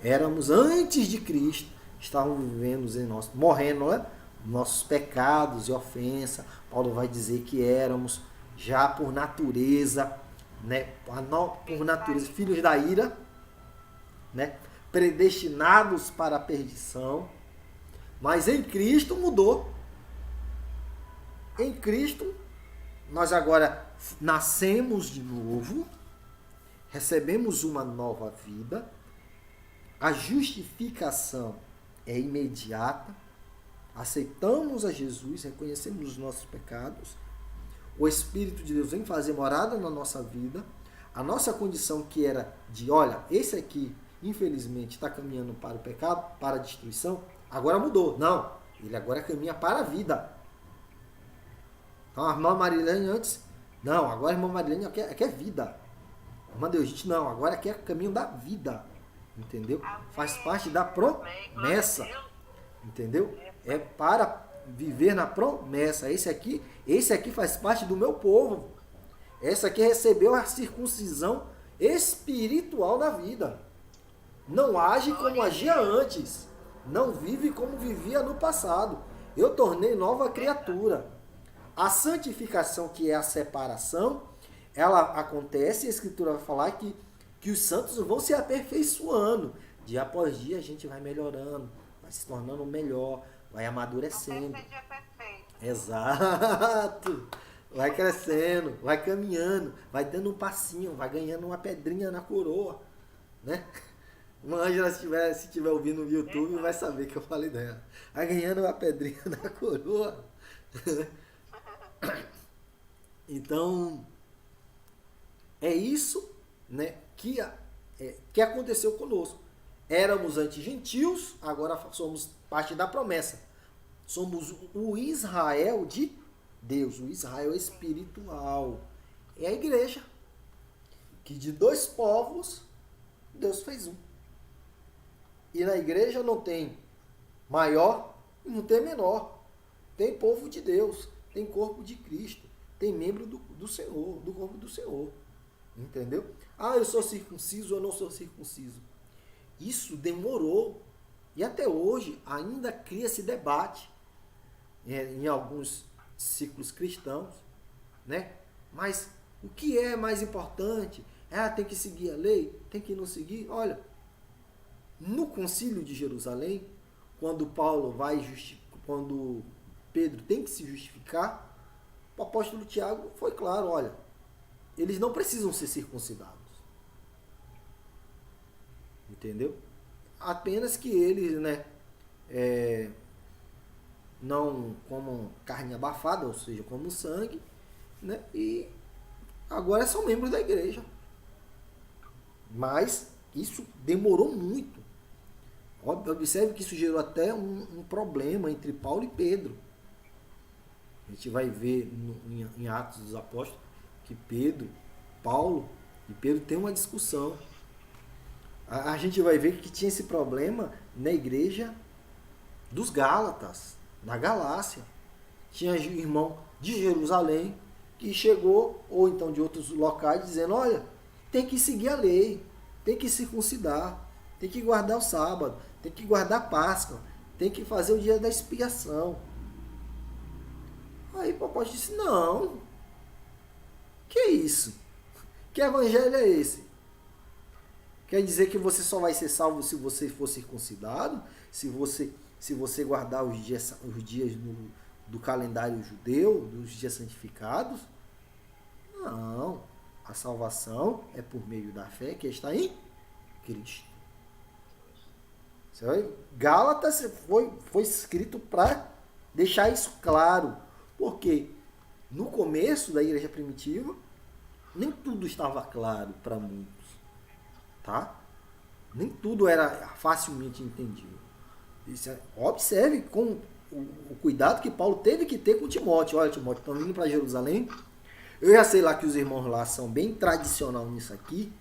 Éramos antes de Cristo, estávamos vivendo em morrendo, né? Nossos pecados e ofensa. Paulo vai dizer que éramos já por natureza, né? Por natureza, filhos da ira, né? Predestinados para a perdição. Mas em Cristo mudou. Em Cristo, nós agora nascemos de novo, recebemos uma nova vida, a justificação é imediata, aceitamos a Jesus, reconhecemos os nossos pecados, o Espírito de Deus vem fazer morada na nossa vida, a nossa condição que era de, olha, esse aqui, infelizmente, está caminhando para o pecado, para a destruição, agora mudou. Não, ele agora caminha para a vida. Então, a irmã Marilene antes, não, agora a irmã Marilene quer vida. A irmã Deogite, não, agora quer caminho da vida. Entendeu? Faz parte da promessa. Entendeu? É para viver na promessa. Esse aqui faz parte do meu povo. Esse aqui recebeu a circuncisão espiritual na vida. Não age como agia antes. Não vive como vivia no passado. Eu tornei nova criatura. A santificação, que é a separação, ela acontece, a Escritura vai falar que os santos vão se aperfeiçoando. Dia após dia a gente vai melhorando, vai se tornando melhor, vai amadurecendo. Exato! Vai crescendo, vai caminhando, vai dando um passinho, vai ganhando uma pedrinha na coroa. Né? Uma Ângela, se estiver ouvindo no YouTube, vai saber que eu falei dela. Vai ganhando uma pedrinha na coroa. Então, é isso, né, que aconteceu conosco. Éramos antes gentios, agora somos parte da promessa. Somos o Israel de Deus, o Israel espiritual. É a igreja, que de dois povos, Deus fez um. E na igreja não tem maior e não tem menor. Tem povo de Deus. Tem corpo de Cristo, tem membro do Senhor, do corpo do Senhor. Entendeu? Ah, eu sou circunciso ou não sou circunciso. Isso demorou. E até hoje ainda cria esse debate em alguns ciclos cristãos. Né? Mas o que é mais importante? Tem que seguir a lei? Tem que não seguir? Olha, no concílio de Jerusalém, quando Pedro tem que se justificar, o apóstolo Tiago foi claro, olha, eles não precisam ser circuncidados. Entendeu? Apenas que eles, né, não comam carne abafada, ou seja, comam sangue, né, e agora são membros da igreja. Mas isso demorou muito. Observe que isso gerou até um problema entre Paulo e Pedro. A gente vai ver em Atos dos Apóstolos que Paulo e Pedro têm uma discussão. A gente vai ver que tinha esse problema na igreja dos Gálatas, na Galácia. Tinha irmão de Jerusalém que chegou, ou então de outros locais, dizendo, olha, tem que seguir a lei, tem que circuncidar, tem que guardar o sábado, tem que guardar a Páscoa, tem que fazer o dia da expiação. Aí o apóstolo disse, não, que é isso? Que evangelho é esse? Quer dizer que você só vai ser salvo se você for circuncidado? Se você guardar os dias do calendário judeu, dos dias santificados? Não. A salvação é por meio da fé que está em Cristo. Gálatas foi escrito para deixar isso claro. Porque no começo da igreja primitiva, nem tudo estava claro para muitos. Tá? Nem tudo era facilmente entendível. Observe com o cuidado que Paulo teve que ter com Timóteo. Olha, Timóteo, estão indo para Jerusalém. Eu já sei lá que os irmãos lá são bem tradicional nisso aqui.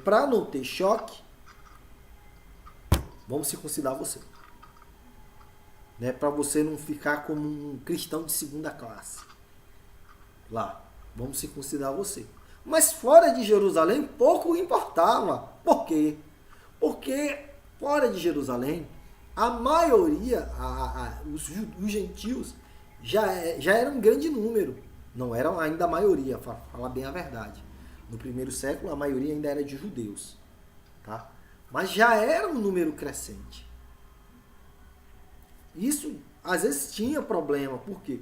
Para não ter choque, vamos circuncidar você. Né? Para você não ficar como um cristão de segunda classe. Lá, vamos circuncidar você. Mas fora de Jerusalém, pouco importava. Por quê? Porque fora de Jerusalém, a maioria, os gentios, já era um grande número. Não eram ainda a maioria, para falar bem a verdade. No primeiro século, a maioria ainda era de judeus. Tá? Mas já era um número crescente. Isso, às vezes, tinha problema. Por quê?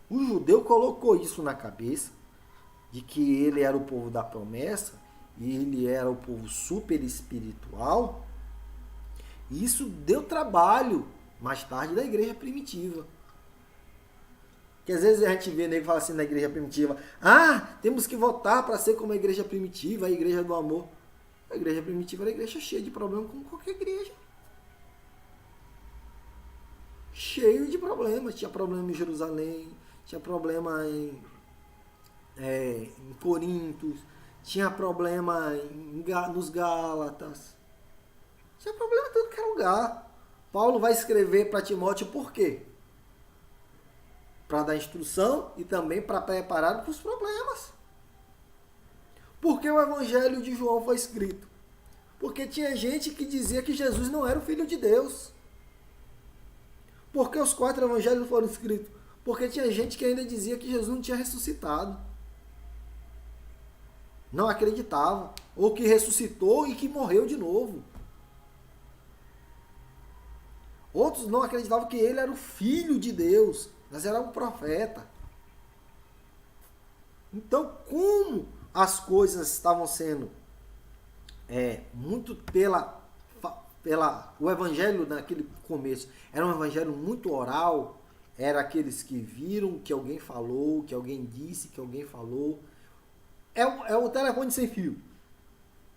O judeu colocou isso na cabeça, de que ele era o povo da promessa, e ele era o povo super espiritual. E isso deu trabalho, mais tarde, da igreja primitiva. Que às vezes a gente vê nego falar assim na igreja primitiva: temos que votar para ser como a igreja primitiva, a igreja do amor. A igreja primitiva era a igreja cheia de problemas, como qualquer igreja. Cheio de problemas. Tinha problema em Jerusalém, tinha problema em Corinto, tinha problema nos Gálatas. Tinha problema em todo que era lugar. Paulo vai escrever para Timóteo por quê? Para dar instrução e também para preparar para os problemas. Por que o Evangelho de João foi escrito? Porque tinha gente que dizia que Jesus não era o Filho de Deus. Por que os 4 Evangelhos foram escritos? Porque tinha gente que ainda dizia que Jesus não tinha ressuscitado. Não acreditava. Ou que ressuscitou e que morreu de novo. Outros não acreditavam que ele era o Filho de Deus, mas era um profeta. Então, como as coisas estavam sendo muito o evangelho naquele começo era um evangelho muito oral, era aqueles que viram que alguém falou, que alguém disse, que alguém falou. É o telefone sem fio.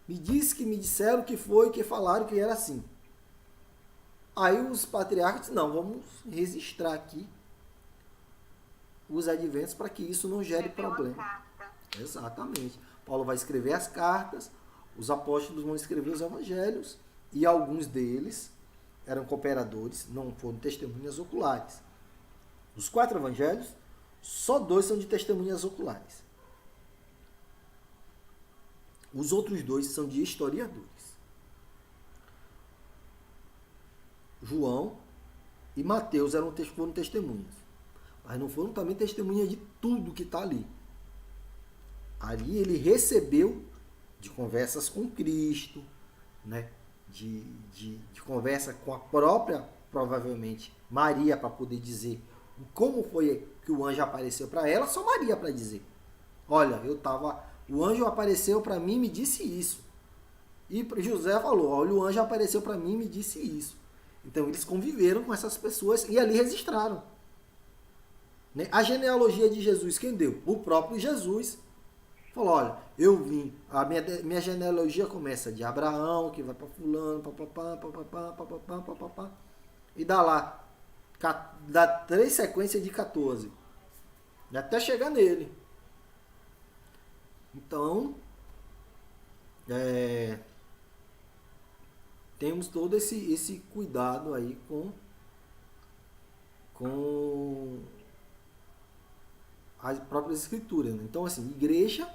Me disse que me disseram que foi, que falaram que era assim. Aí os patriarcas disseram: não, vamos registrar aqui os adventos para que isso não gere problema. Exatamente. Paulo vai escrever as cartas, os apóstolos vão escrever os evangelhos, e alguns deles eram cooperadores, não foram testemunhas oculares. Os 4 evangelhos, só 2 são de testemunhas oculares. Os outros 2 são de historiadores. João e Mateus foram testemunhas. Mas não foram também testemunhas de tudo que está ali. Ali ele recebeu de conversas com Cristo, né? de conversa com a própria, provavelmente, Maria, para poder dizer como foi que o anjo apareceu para ela. Só Maria para dizer: olha, o anjo apareceu para mim e me disse isso. E José falou: olha, o anjo apareceu para mim e me disse isso. Então eles conviveram com essas pessoas e ali registraram. Né? A genealogia de Jesus, quem deu? O próprio Jesus. Falou: olha, eu vim, a minha genealogia começa de Abraão, que vai para fulano, papapá, e dá 3 sequências de 14. Até chegar nele. Então, temos todo esse cuidado aí com as próprias escrituras. Né? Então, assim, igreja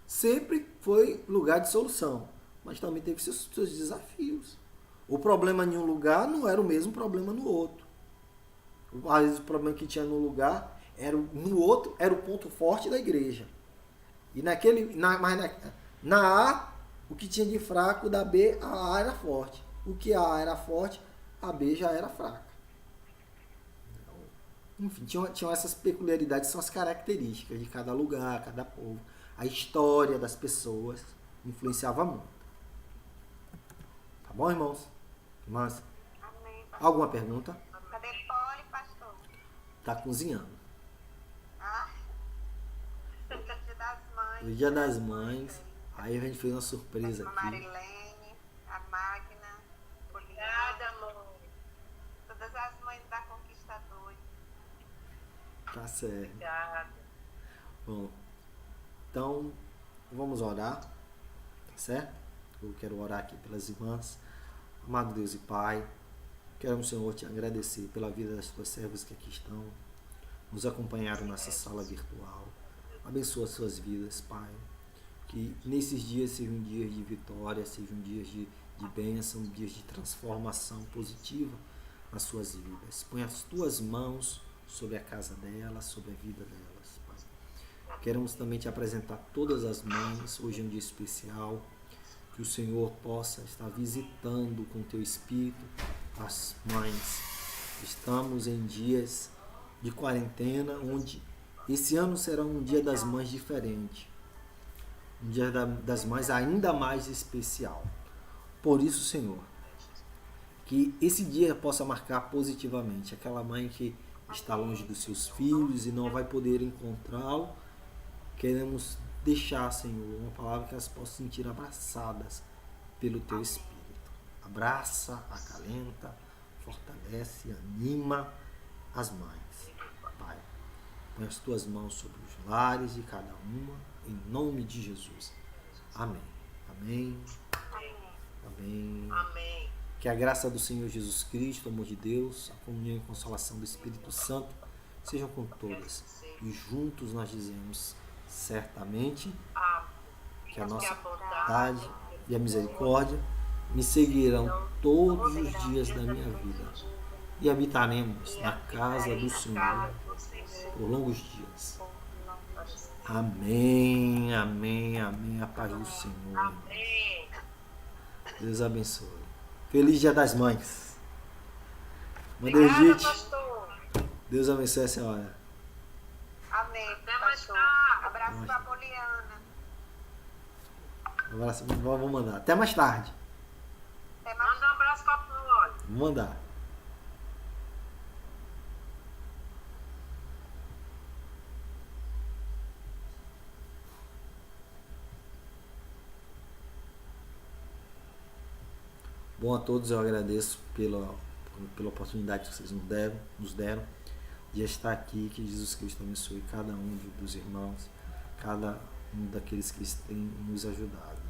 sempre foi lugar de solução, mas também teve seus desafios. O problema em um lugar não era o mesmo problema no outro. Às vezes o problema que tinha no lugar, no outro, era o ponto forte da igreja. E na A, o que tinha de fraco, da B, a A era forte. O que a A era forte, a B já era fraca. Enfim, tinham essas peculiaridades, são as características de cada lugar, cada povo. A história das pessoas influenciava muito. Tá bom, irmãos? Irmãs? Amém, pastor. Alguma pergunta? Cadê Poli, pastor? Tá cozinhando. Ah, feliz Dia das Mães. No Dia das Mães, aí a gente fez uma surpresa A aqui. Marilene, a Magna, Poliana, Obrigada, amor. todas as mães da Conquistadora. Tá certo. Obrigada. Bom, então vamos orar, tá certo? Eu quero orar aqui pelas irmãs. Amado Deus e Pai, queremos, Senhor, te agradecer pela vida das tuas servas que aqui estão, nos acompanharam nessa sala virtual. Abençoa as suas vidas, Pai. Que nesses dias sejam dias de vitória, sejam dias de bênção, dias de transformação positiva nas suas vidas. Põe as tuas mãos sobre a casa delas, sobre a vida delas, Pai. Queremos também te apresentar todas as mães. Hoje é um dia especial. Que o Senhor possa estar visitando com teu Espírito as mães. Estamos em dias de quarentena, onde esse ano será um dia das mães diferente. Um dia das mães ainda mais especial. Por isso, Senhor, que esse dia possa marcar positivamente aquela mãe que está longe dos seus filhos e não vai poder encontrá-lo. Queremos deixar, Senhor, uma palavra que elas possam sentir abraçadas pelo teu Espírito. Abraça, acalenta, fortalece, anima as mães. Pai, põe as tuas mãos sobre os lares de cada uma, em nome de Jesus. Amém. Amém. Amém. Amém. Que a graça do Senhor Jesus Cristo, o amor de Deus, a comunhão e consolação do Espírito Santo sejam com todas. E juntos nós dizemos certamente que a nossa bondade e a misericórdia me seguirão todos os dias da minha vida e habitaremos na casa do Senhor por longos dias. Amém, amém, amém. A paz do Senhor. Amém. Deus abençoe. Feliz Dia das Mães. Obrigada, Mandergite, pastor. Deus abençoe a senhora. Amém, Até mais pastor. tarde. Abraço pra Poliana. Um abraço, vou mandar. Até mais tarde. Até mais. Manda um abraço pra Poli. Vou mandar. Bom a todos, eu agradeço pela oportunidade que vocês nos deram de estar aqui. Que Jesus Cristo abençoe cada um dos irmãos, cada um daqueles que têm nos ajudado.